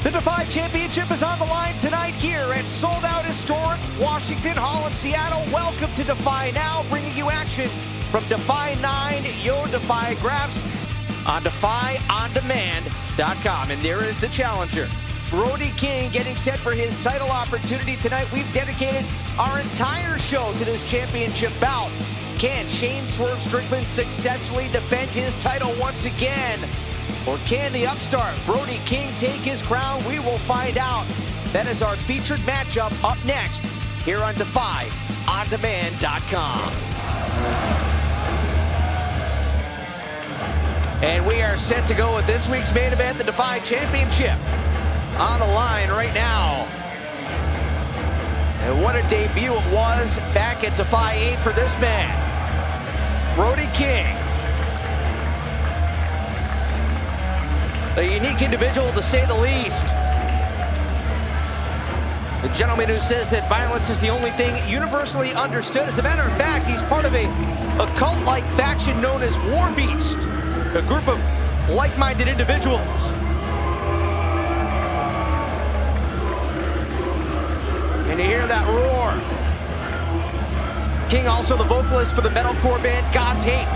The DEFY Championship is on the line tonight here at sold-out historic Washington Hall in Seattle. Welcome to DEFY Now, bringing you action from DEFY 9, Yo DEFY Graps on DEFYOnDemand.com. And there is the challenger, Brody King, getting set for his title opportunity tonight. We've dedicated our entire show to this championship bout. Can Swerve Strickland successfully defend his title once again? Or can the upstart Brody King take his crown? We will find out. That is our featured matchup up next here on DEFYOnDemand.com. And we are set to go with this week's main event, the DEFY Championship. On the line right now. And what a debut it was back at DEFY 8 for this man, Brody King. A unique individual, to say the least. The gentleman who says that violence is the only thing universally understood. As a matter of fact, he's part of a cult-like faction known as War Beast, a group of like-minded individuals. And you hear that roar. King also the vocalist for the metalcore band God's Hate.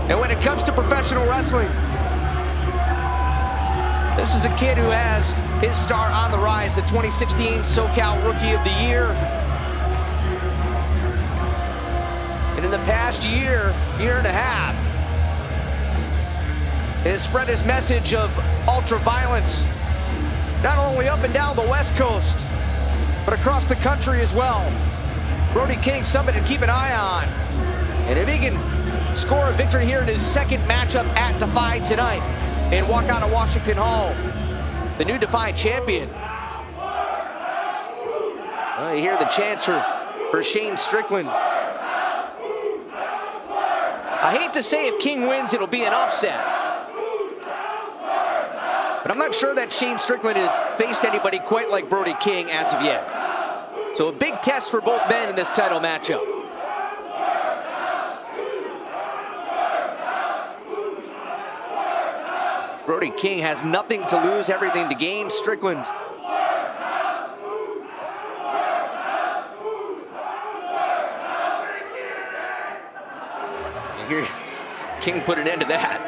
And when it comes to professional wrestling, this is a kid who has his star on the rise, the 2016 SoCal Rookie of the Year. And in the past year and a half, he has spread his message of ultra-violence, not only up and down the West Coast, but across the country as well. Brody King, somebody to keep an eye on. And if he can score a victory here in his second matchup at DEFY tonight and walk out of Washington Hall, the new DEFY champion. You hear the chants for Strickland. I hate to say if King wins, it'll be an upset. But I'm not sure that Strickland has faced anybody quite like Brody King as of yet. So a big test for both men in this title matchup. Brody King has nothing to lose, everything to gain. Strickland. You hear King put an end to that.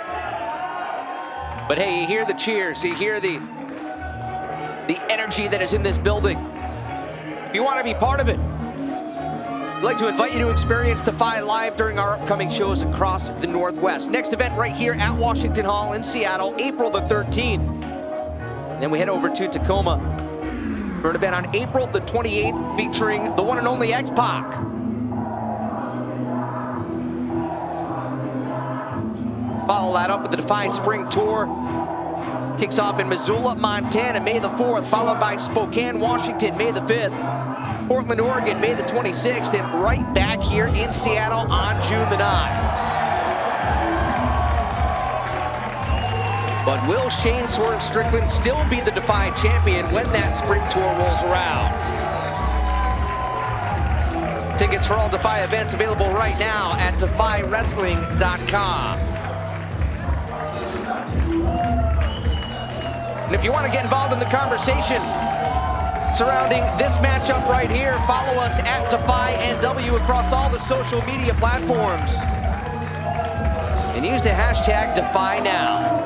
But hey, you hear the cheers, you hear the energy that is in this building. If you want to be part of it, I'd like to invite you to experience DEFY live during our upcoming shows across the Northwest. Next event right here at Washington Hall in Seattle, April the 13th. Then we head over to Tacoma for an event on April the 28th featuring the one and only X-Pac. Follow that up with the DEFY Spring Tour. Kicks off in Missoula, Montana, May the 4th, followed by Spokane, Washington, May the 5th. Portland, Oregon, May the 26th, and right back here in Seattle on June the 9th. But will Swerve Strickland still be the DEFY champion when that Spring Tour rolls around? Tickets for all DEFY events available right now at DEFYWrestling.com. And if you want to get involved in the conversation surrounding this matchup right here, follow us at DEFYNW across all the social media platforms. And use the hashtag DEFYNOW.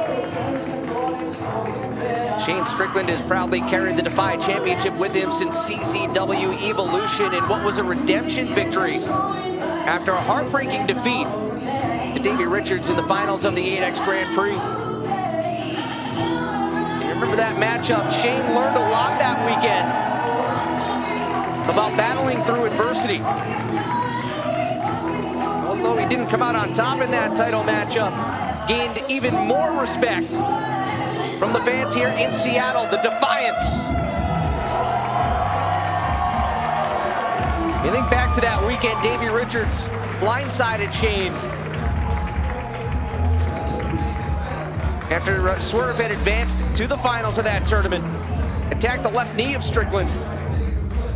Strickland has proudly carried the DEFY Championship with him since CZW Evolution in what was a redemption victory after a heartbreaking defeat to Davey Richards in the finals of the 8X Grand Prix. Remember that matchup? Shane learned a lot that weekend about battling through adversity. Although he didn't come out on top in that title matchup, gained even more respect from the fans here in Seattle, the Defiance. You think back to that weekend, Davey Richards blindsided Shane after Swerve had advanced to the finals of that tournament, attacked the left knee of Strickland,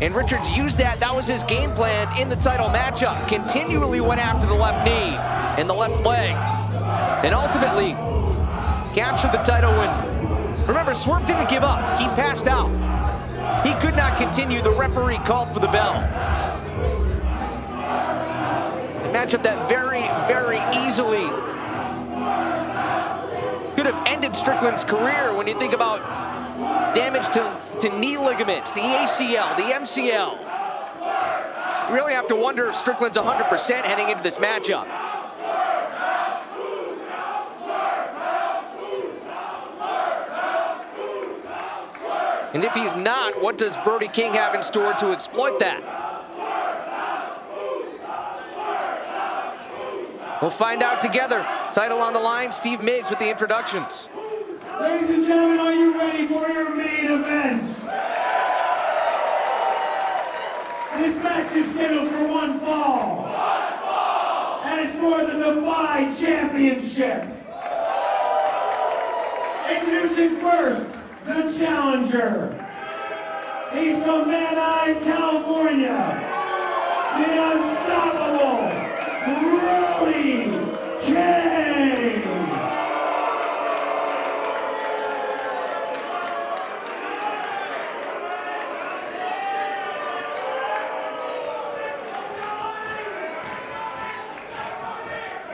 and Richards used that. That was his game plan in the title matchup. Continually went after the left knee and the left leg, and ultimately captured the title win. Remember, Swerve didn't give up. He passed out. He could not continue. The referee called for the bell. A matchup that very, very easily could have ended Strickland's career when you think about damage to knee ligaments, the ACL, the MCL. You really have to wonder if Strickland's 100% heading into this matchup. And if he's not, what does Brody King have in store to exploit that? We'll find out together. Title on the line, Steve Miggs with the introductions. Ladies and gentlemen, are you ready for your main event? This match is scheduled for one fall. And it's for the DEFY Championship. Introducing first, the challenger. He's from Van Nuys, California. The unstoppable Brody King.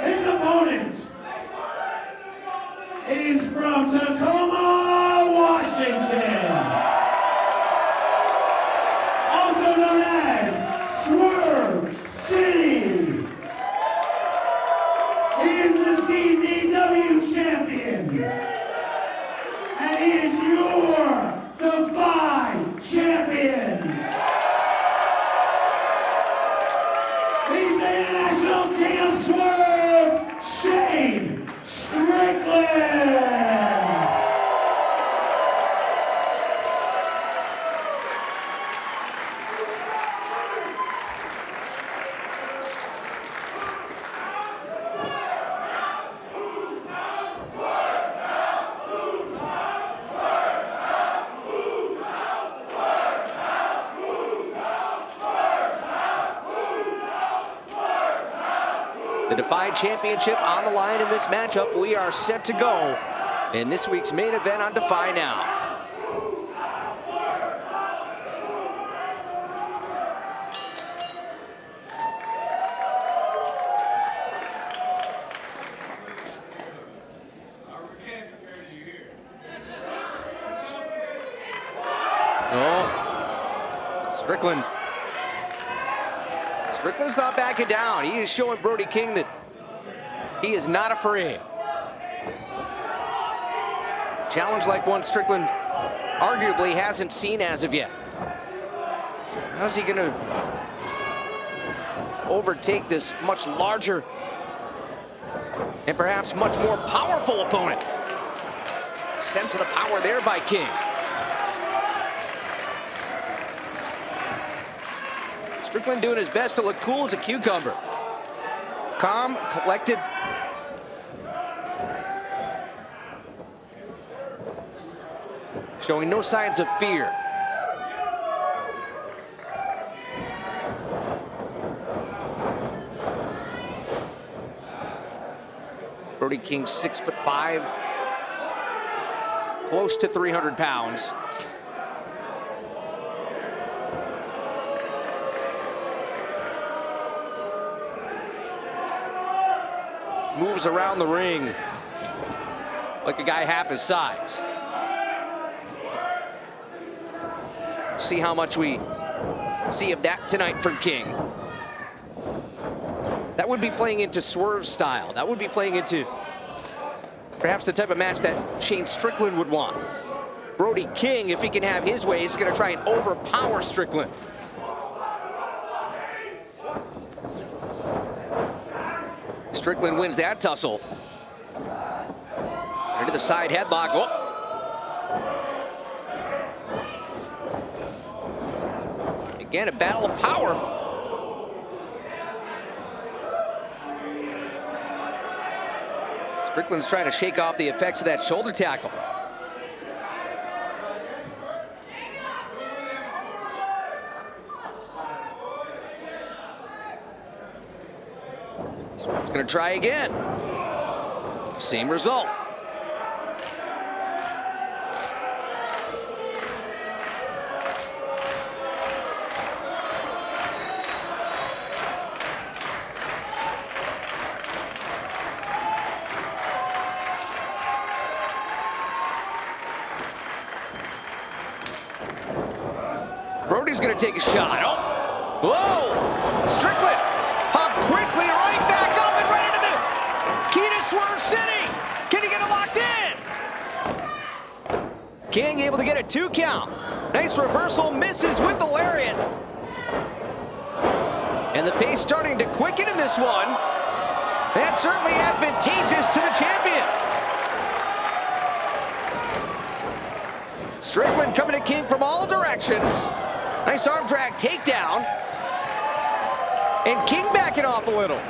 His opponent is from Tacoma, Washington. Also known as Swerve City. He is the CZW champion. And he is your DEFY champion. He's the international king of Swerve, Strickland. The DEFY Championship on the line in this matchup. We are set to go in this week's main event on DEFY Now. Oh, Strickland's not backing down. He is showing Brody King that he is not afraid. Challenge like one Strickland arguably hasn't seen as of yet. How's he gonna overtake this much larger and perhaps much more powerful opponent? Sense of the power there by King. Strickland doing his best to look cool as a cucumber. Calm, collected. Showing no signs of fear. Brody King, 6'5", close to 300 pounds. Moves around the ring like a guy half his size. See how much we see of that tonight from King. That would be playing into Swerve style. That would be playing into perhaps the type of match that Shane Strickland would want. Brody King, if he can have his way, is going to try and overpower Strickland. Strickland wins that tussle. Into the side headlock. Oh. Again, a battle of power. Strickland's trying to shake off the effects of that shoulder tackle. He's gonna try again. Same result. gonna take a shot. Oh, whoa! Strickland popped quickly, right back up and right into the key to Swerve City. Can he get it locked in? King able to get a 2 count. Nice reversal, misses with the lariat. And the pace starting to quicken in this one. That's certainly advantageous to the champion. Strickland coming to King from all directions. Nice arm drag takedown. And King backing off a little.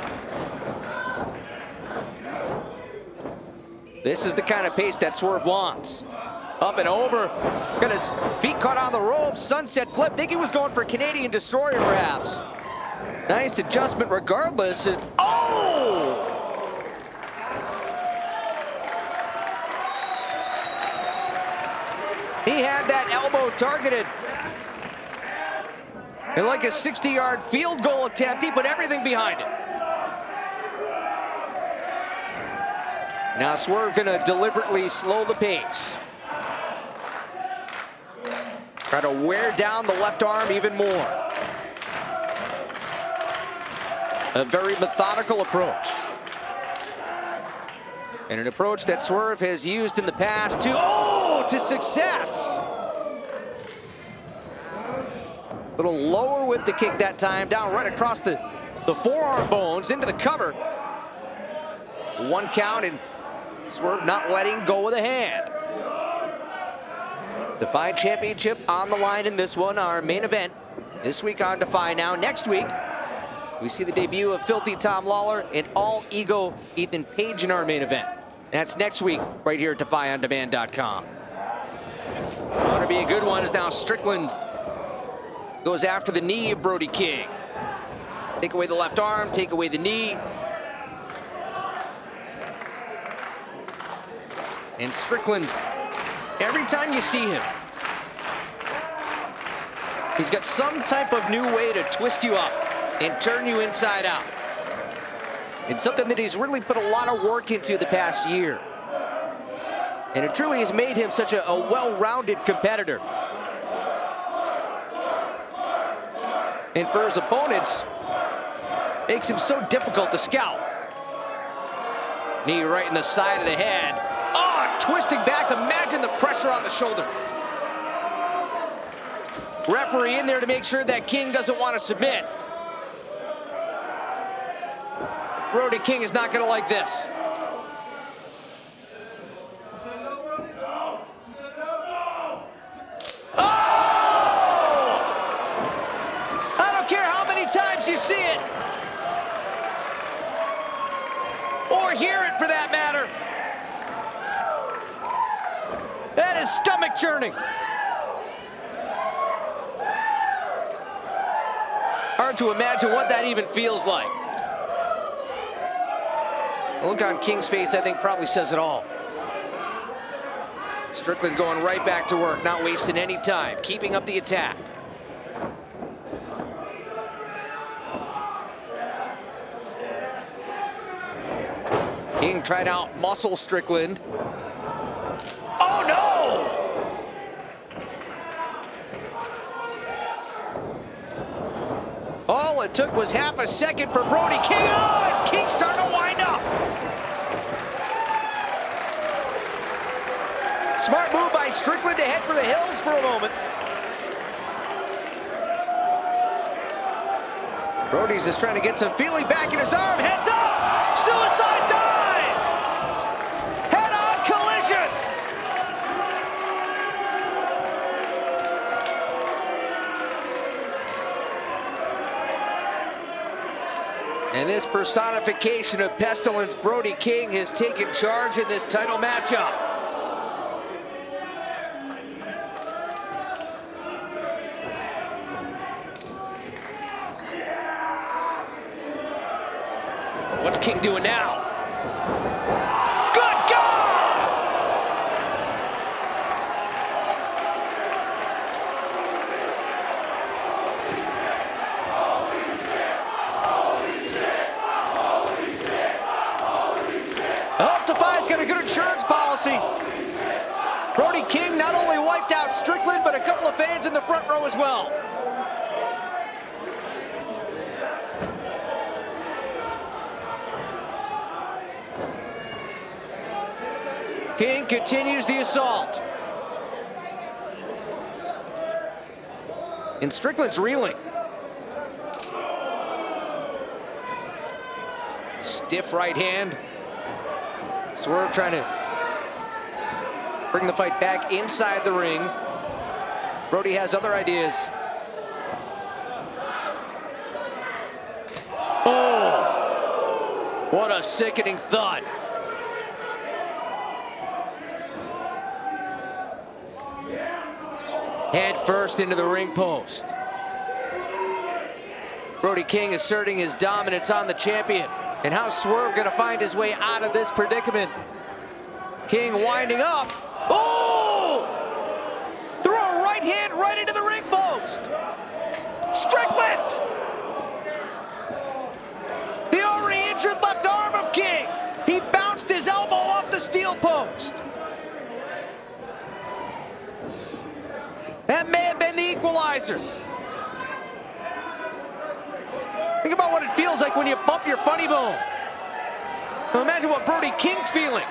This is the kind of pace that Swerve wants. Up and over. Got his feet caught on the ropes. Sunset flip. Think he was going for Canadian Destroyer perhaps. Nice adjustment regardless. And, oh! He had that elbow targeted. And like a 60-yard field goal attempt, he put everything behind it. Now Swerve gonna deliberately slow the pace. Try to wear down the left arm even more. A very methodical approach. And an approach that Swerve has used in the past to success. A little lower with the kick that time, down right across the forearm bones into the cover. 1 count and Swerve not letting go of the hand. DEFY Championship on the line in this one, our main event. This week on DEFY Now. Next week, we see the debut of Filthy Tom Lawler and All Ego Ethan Page in our main event. That's next week, right here at DefyOnDemand.com. Ought to be a good one as now Strickland goes after the knee of Brody King. Take away the left arm, take away the knee. And Strickland, every time you see him, he's got some type of new way to twist you up and turn you inside out. It's something that he's really put a lot of work into the past year. And it truly has made him such a well-rounded competitor. And for his opponents, makes him so difficult to scout. Knee right in the side of the head. Oh, twisting back, imagine the pressure on the shoulder. Referee in there to make sure that King doesn't want to submit. Brody King is not gonna like this. Oh! I don't care how many times you see it. Or hear it for that matter. That is stomach churning. Hard to imagine what that even feels like. The look on King's face, I think, probably says it all. Strickland going right back to work, not wasting any time, keeping up the attack. King tried out muscle Strickland. Oh no! All it took was half a second for Brody King. Oh, and King starting to wind up. Smart move by Strickland to head for the hills for a moment. Brody's just trying to get some feeling back in his arm. Heads up! Suicide dive! Head-on collision! And this personification of pestilence, Brody King, has taken charge in this title matchup. What's King doing now? Good God! Holy shit! Holy shit! Holy shit! Holy shit! I hope DEFY's got a good insurance policy. Brody King not only wiped out Strickland, but a couple of fans in the front row as well. King continues the assault. And Strickland's reeling. Stiff right hand. Swerve trying to bring the fight back inside the ring. Brody has other ideas. Oh! What a sickening thud. Head first into the ring post. Brody King asserting his dominance on the champion. And how's Swerve gonna find his way out of this predicament? King winding up. Oh! Threw a right hand right into the ring post. Strickland! The already injured left arm of King. He bounced his elbow off the steel post. That may have been the equalizer. Think about what it feels like when you bump your funny bone. Now imagine what Brody King's feeling.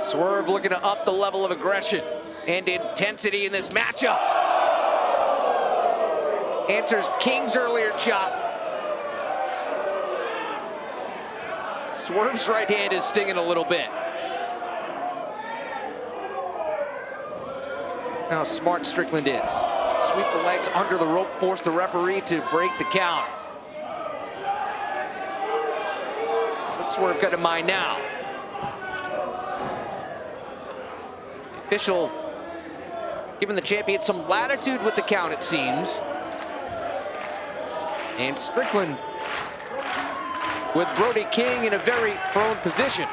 Swerve looking to up the level of aggression and intensity in this matchup. Answers King's earlier chop. Swerve's right hand is stinging a little bit. How smart Strickland is. Sweep the legs under the rope, force the referee to break the count. What's Swerve got in mind now? Official giving the champion some latitude with the count, it seems. And Strickland with Brody King in a very prone position.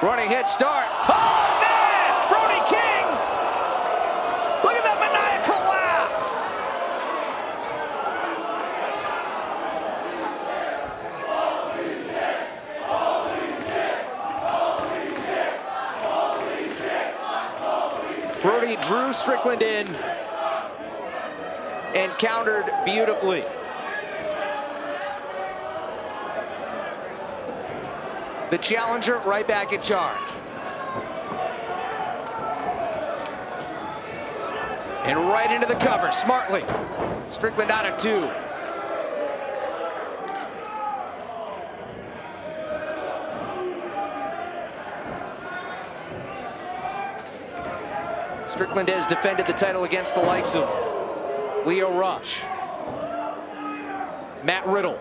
Running head start. Oh, man! Brody King! Look at that maniacal laugh! Holy shit! Holy shit! Holy shit! Holy shit! Brody drew Strickland in and countered beautifully. The challenger right back in charge. And right into the cover, smartly. Strickland out of 2. Strickland has defended the title against the likes of Leo Rush, Matt Riddle.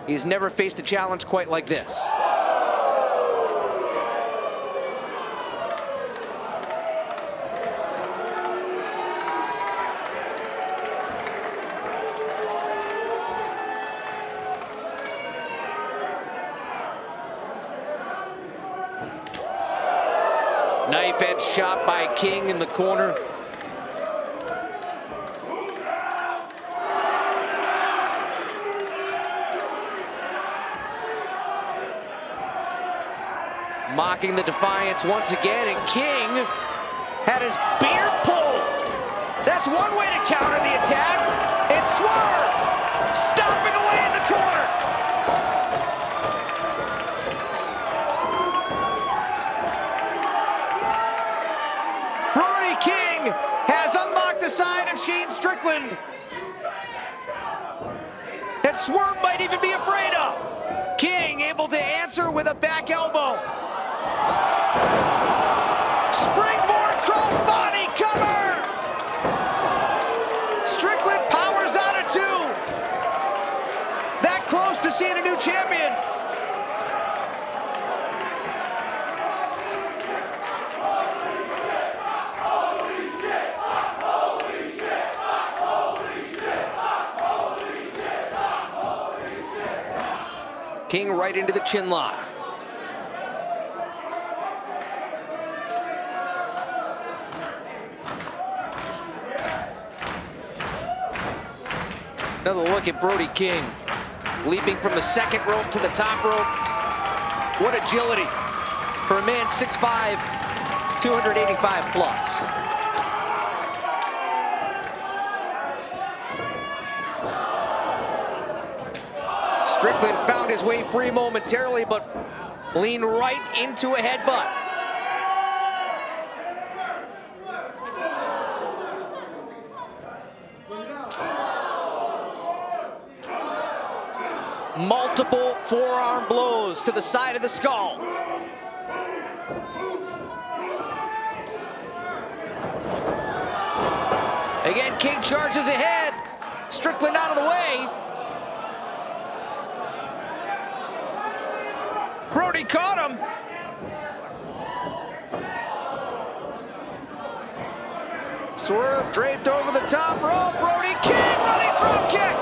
He's never faced a challenge quite like this. Knife edge shot by King in the corner. Mocking the defiance once again, and King had his beard pulled. That's one way to counter the attack. And Swerve stomping away in the corner. Brody King has unlocked the side of Shane Strickland that Swerve might even be afraid of. King able to answer with a back elbow. Springboard crossbody cover. Strickland powers out of 2. That close to seeing a new champion. Holy shit! Holy shit! Holy shit! Holy shit! Holy shit! King right into the chin lock. Another look at Brody King, leaping from the second rope to the top rope. What agility for a man 6'5", 285 plus. Strickland found his way free momentarily, but leaned right into a headbutt. Multiple forearm blows to the side of the skull. Again, King charges ahead. Strickland out of the way. Brody caught him. Swerve draped over the top rope. Brody King running drop kick.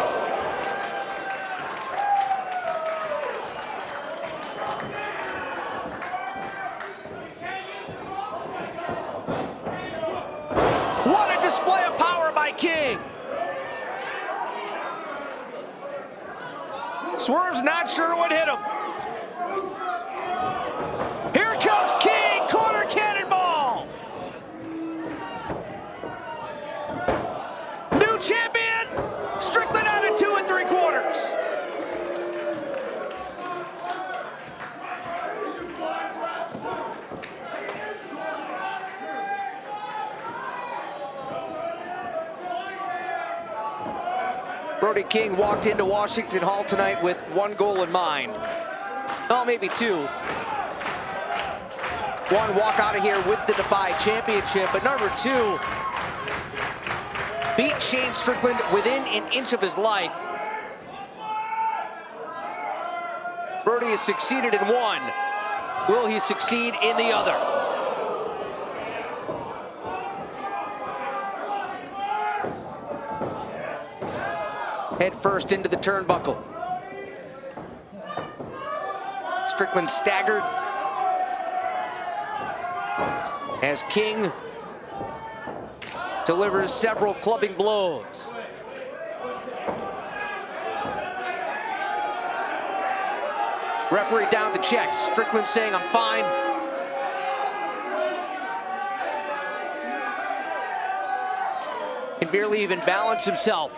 What a display of power by King. Swerve's not sure what hit him. Here comes King, corner cannonball. New champion, Strickland out at 2 3/4. Brody King walked into Washington Hall tonight with one goal in mind. Oh, maybe two. One, walk out of here with the DEFY Championship, but number two, beat Shane Strickland within an inch of his life. Brody has succeeded in one. Will he succeed in the other? Head first into the turnbuckle. Strickland staggered as King delivers several clubbing blows. Referee down the checks. Strickland saying, "I'm fine." Can barely even balance himself.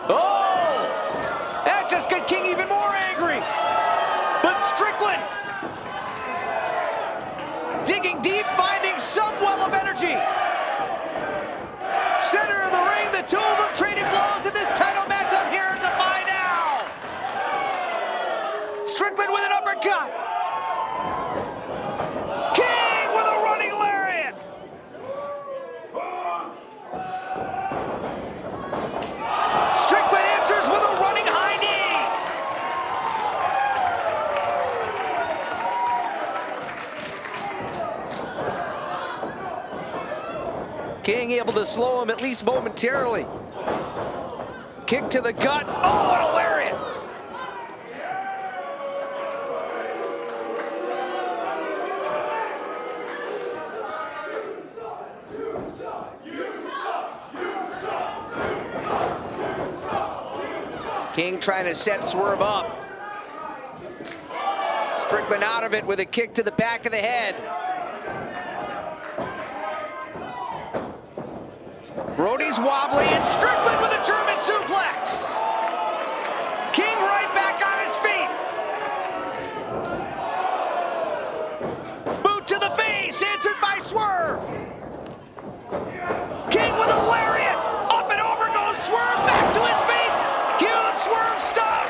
Oh! That just got King even more angry. But Strickland digging deep, finding some well of energy. Center of the ring, the two of them trading blows in this title matchup here at DEFY now. Strickland with an uppercut. King with a running lariat. Strickland answers with a running high knee. King able to slow him at least momentarily. Kick to the gut. Oh, what a lariat. King trying to set Swerve up. Strickland out of it with a kick to the back of the head. Brody's wobbly and Strickland with a German suplex. King right back on his feet. Boot to the face, answered by Swerve. King with a lariat. Up and over goes Swerve, back to his feet. Huge Swerve stop.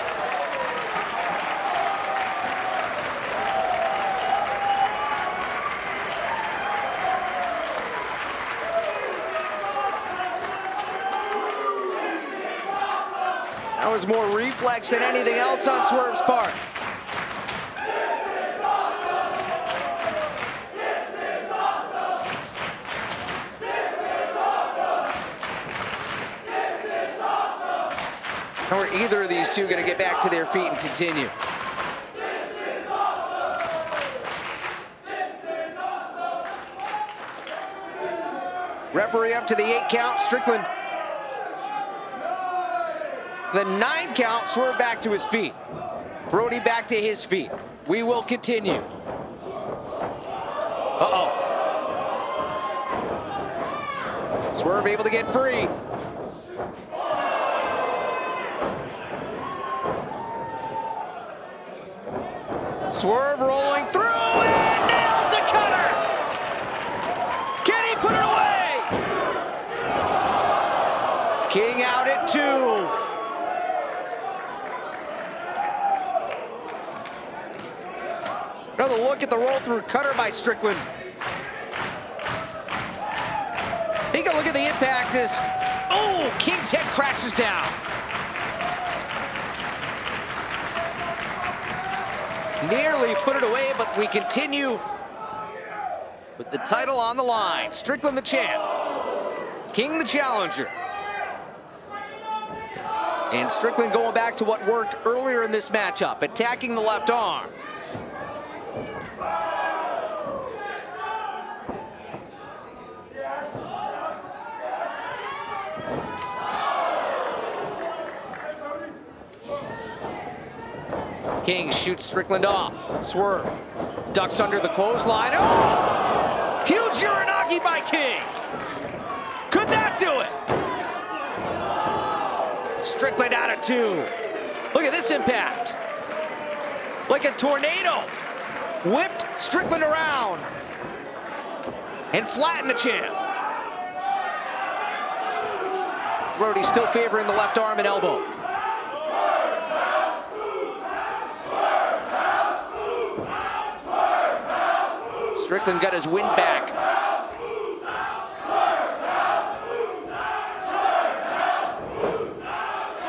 That was more reflex than anything else on Swerve's part. How are either of these two going to get back to their feet and continue? Referee up to the 8 count, Strickland. The 9 count, Swerve back to his feet. Brody back to his feet. We will continue. Uh-oh. Swerve able to get free. Swerve rolling through and nails a cutter. Can he put it away? King out at 2. Another look at the roll through cutter by Strickland. Take a look at the impact as, oh, King's head crashes down. Nearly put it away, but we continue with the title on the line. Strickland the champ, King the challenger. And Strickland going back to what worked earlier in this matchup, attacking the left arm. King shoots Strickland off. Swerve ducks under the clothesline. Oh! Huge Uranagi by King. Could that do it? Strickland out at 2. Look at this impact. Like a tornado. Whipped Strickland around and flattened the champ. Brody still favoring the left arm and elbow. Strickland got his wind back.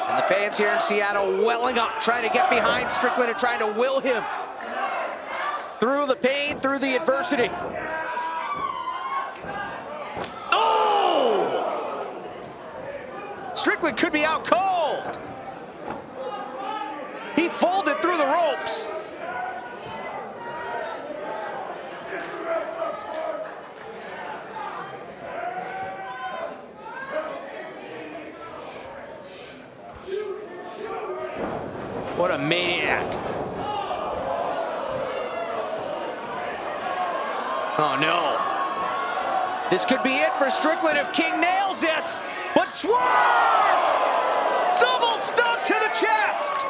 And the fans here in Seattle welling up, trying to get behind Strickland and trying to will him through the pain, through the adversity. Oh! Strickland could be out cold. He folded through the ropes. What a maniac. Oh no. This could be it for Strickland if King nails this, but Swerve! Double stomp to the chest!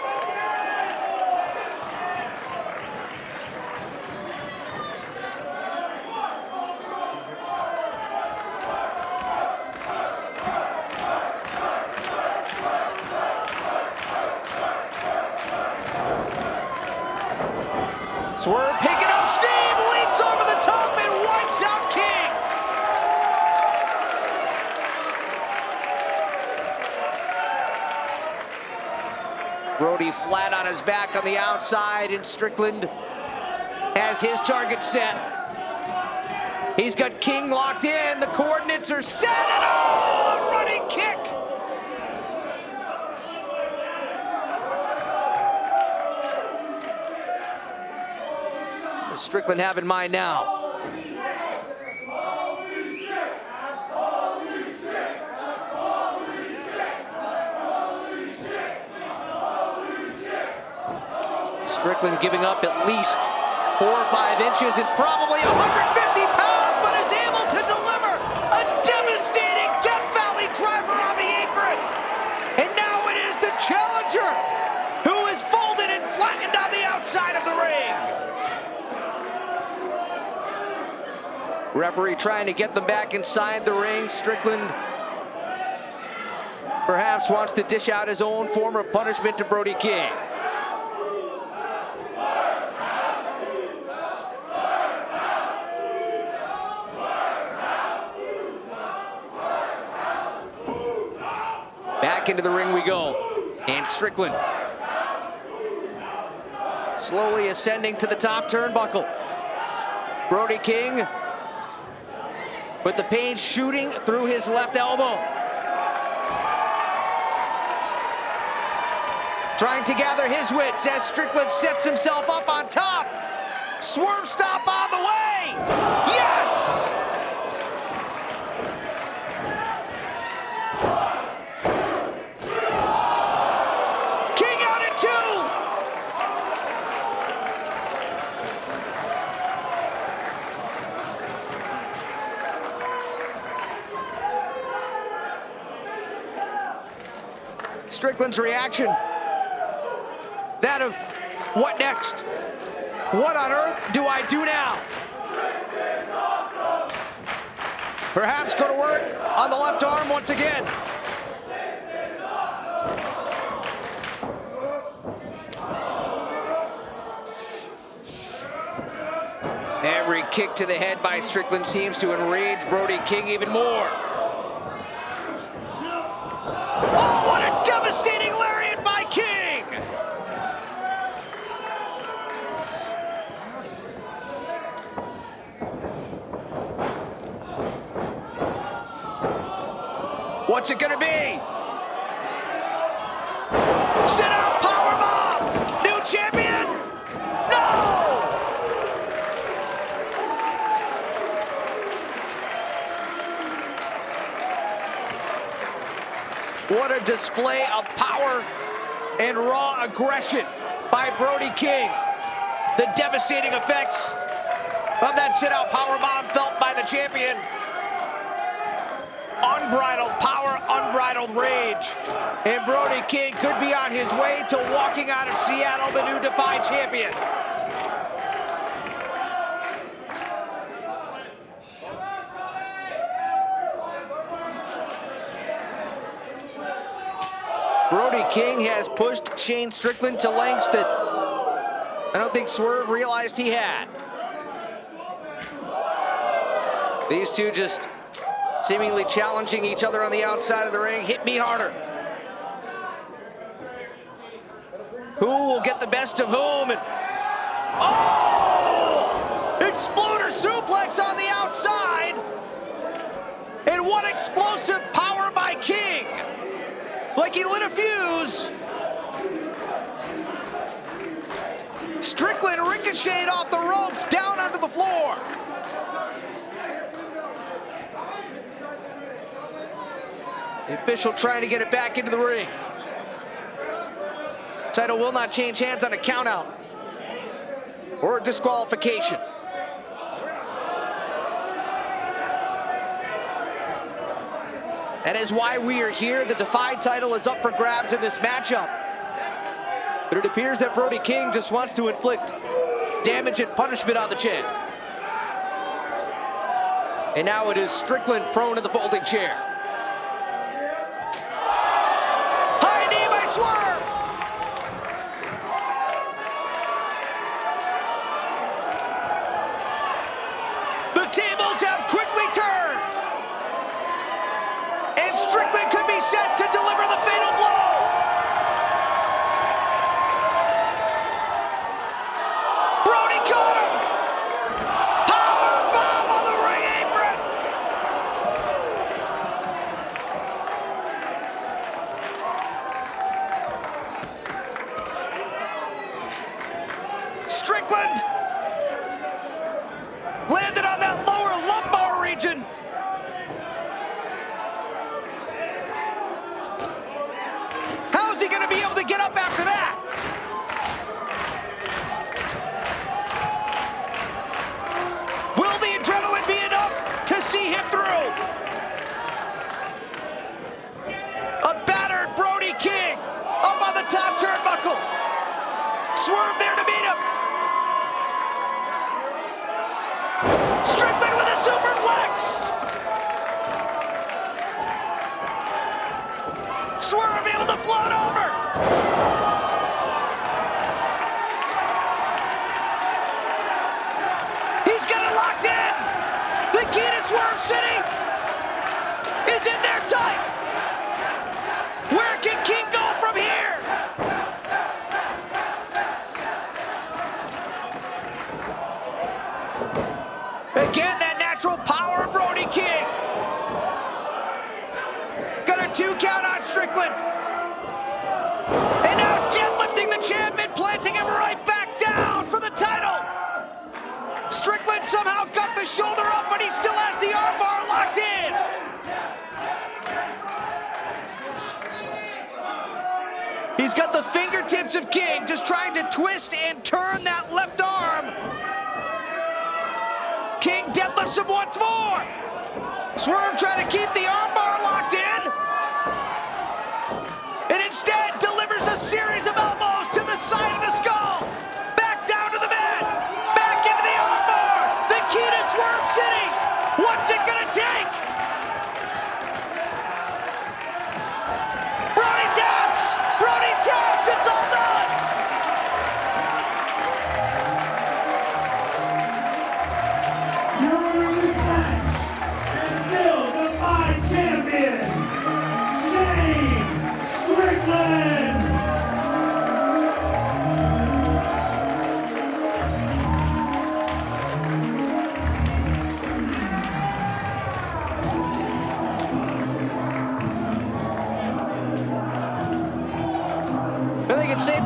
Swerve picking up steam, leaps over the top and wipes out King. Brody flat on his back on the outside, and Strickland has his target set. He's got King locked in, the coordinates are set, and oh, a running kick. Strickland have in mind now? Strickland giving up at least 4 or 5 inches and probably 150 pounds, but is able to deliver a devastating Death Valley driver on the apron. And now it is the challenger who is folded and flattened on the outside of the ring. Referee trying to get them back inside the ring. Strickland perhaps wants to dish out his own form of punishment to Brody King. Back into the ring we go. And Strickland slowly ascending to the top turnbuckle. Brody King with the pain shooting through his left elbow. Trying to gather his wits as Strickland sets himself up on top. Swerve stop on the way. Yes! King out at 2. Strickland's reaction, that of, what next? What on earth do I do now? Perhaps go to work on the left arm once again. Every kick to the head by Strickland seems to enrage Brody King even more. Oh, what a devastating lariat by King! What's it gonna be? Sit out powerbomb! New champion? No! What a display of power and raw aggression by Brody King. The devastating effects of that sit-out powerbomb felt by the champion. Unbridled power, unbridled rage. And Brody King could be on his way to walking out of Seattle the new DEFY champion. Brody King has pushed Shane Strickland to lengths that I don't think Swerve realized he had. These two just seemingly challenging each other on the outside of the ring. Hit me harder. Who will get the best of whom? And oh! Exploder suplex on the outside. And what explosive power by King. Like he lit a fuse. Strickland ricocheted off the ropes down onto the floor. The official trying to get it back into the ring. Title will not change hands on a countout or a disqualification. That is why we are here. The DEFY title is up for grabs in this matchup. But it appears that Brody King just wants to inflict damage and punishment on the champ. And now it is Strickland prone in the folding chair. High knee by Swerve. The tables have quickly turned. And Strickland could be set to deliver the fatal blow. Brody caught him. Power bomb on the ring apron. Strickland landed on that lower lumbar region. How's he gonna be able to get up after that? Will the adrenaline be enough to see him through? A battered Brody King up on the top turnbuckle. Swerve there to meet him. Strickland with a superplex. Swerve able to float over. He's got it locked in. The key to Swerve City is in there tight. Where can King go from here? Again, that natural power of Brody King. Got a 2 count on Strickland. And now deadlifting the champion, planting him right back down for the title. Strickland somehow got the shoulder up, but he still has the armbar locked in. He's got the fingertips of King, just trying to twist and turn that left arm. King deadlifts him once more. Swerve trying to keep the armbar locked in. And instead,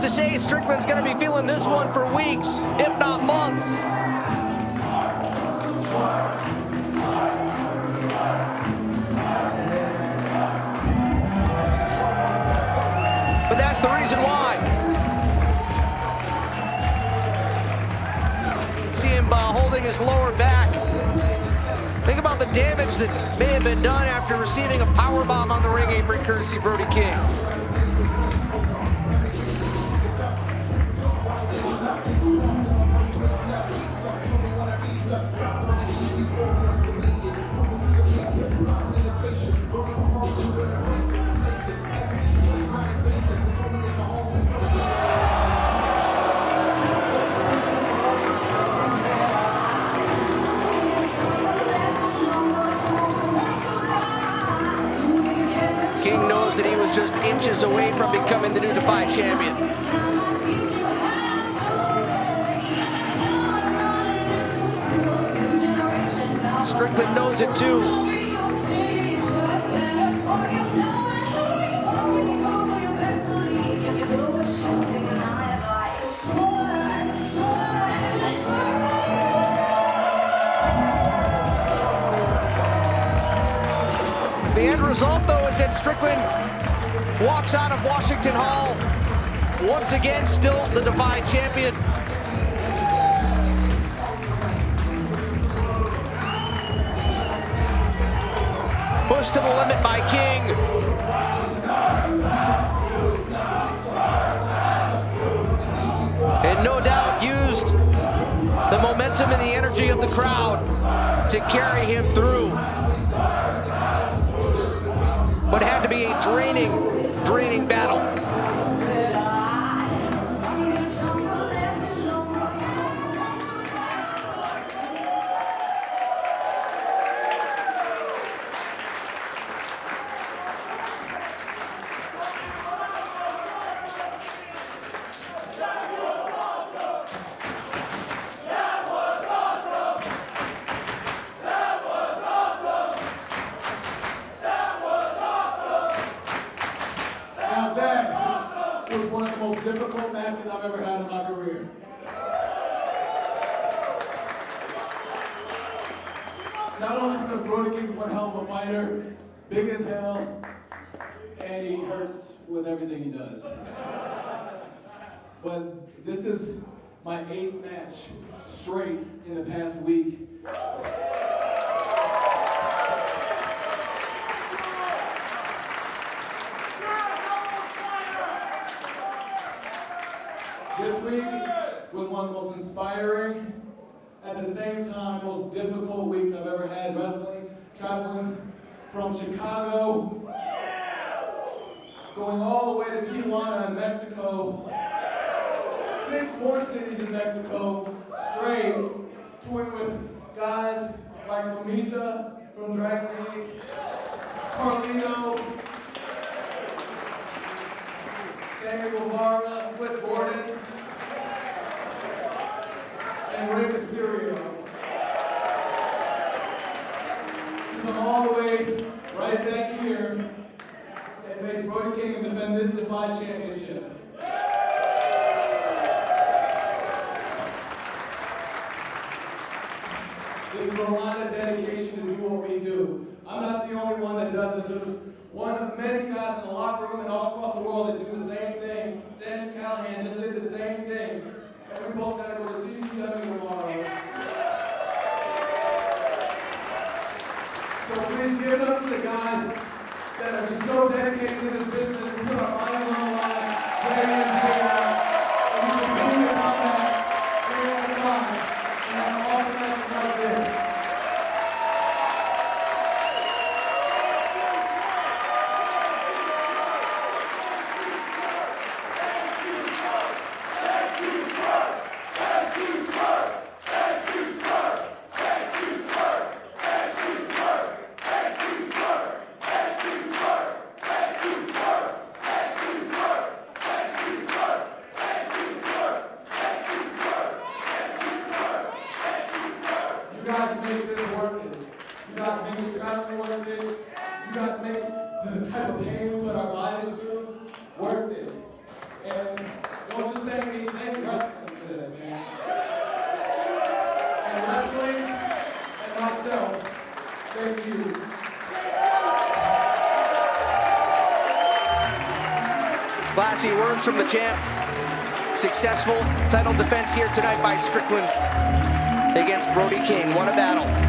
to say Strickland's going to be feeling this one for weeks, if not months. But that's the reason why. See him holding his lower back. Think about the damage that may have been done after receiving a powerbomb on the ring apron courtesy Brody King. King knows that he was just inches away from becoming the new DEFY champion. Strickland knows it too. The end result, though, is that Strickland walks out of Washington Hall, once again still the DEFY champion. Pushed to the limit by King. And no doubt used the momentum and the energy of the crowd to carry him through. But it had to be a draining battle. That was one of the most difficult matches I've ever had in my career. Not only because Brody King's one hell of a fighter, big as hell, and he hurts with everything he does. But this is my 8th match straight in the past week. This week was one of the most inspiring, at the same time, most difficult weeks I've ever had wrestling. Traveling from Chicago, going all the way to Tijuana in Mexico, 6 more cities in Mexico, straight, touring with guys like Fomita from Drag League, Carlito, Sammy Guevara, Flip Gordon, and Rey Mysterio. To come all the way right back here and face Brody King and defend this DEFY championship. This is a lot of dedication to do what we do. I'm not the only one that does this. There's one of many guys in the locker room and all across the world that do the same thing. Sandy Callahan just did the same thing. And we both got to go to CCW tomorrow. So please give it up to the guys that are just so dedicated to this business and put our minds on the line, day in and day out. And we continue to come back day after time and have awesome matches like this. You guys make this worth it. You guys make the traveling worth it. You guys make the type of pain we put our bodies through worth it. And don't Classy words from the champ. Successful title defense here tonight by Strickland against Brody King. What a battle.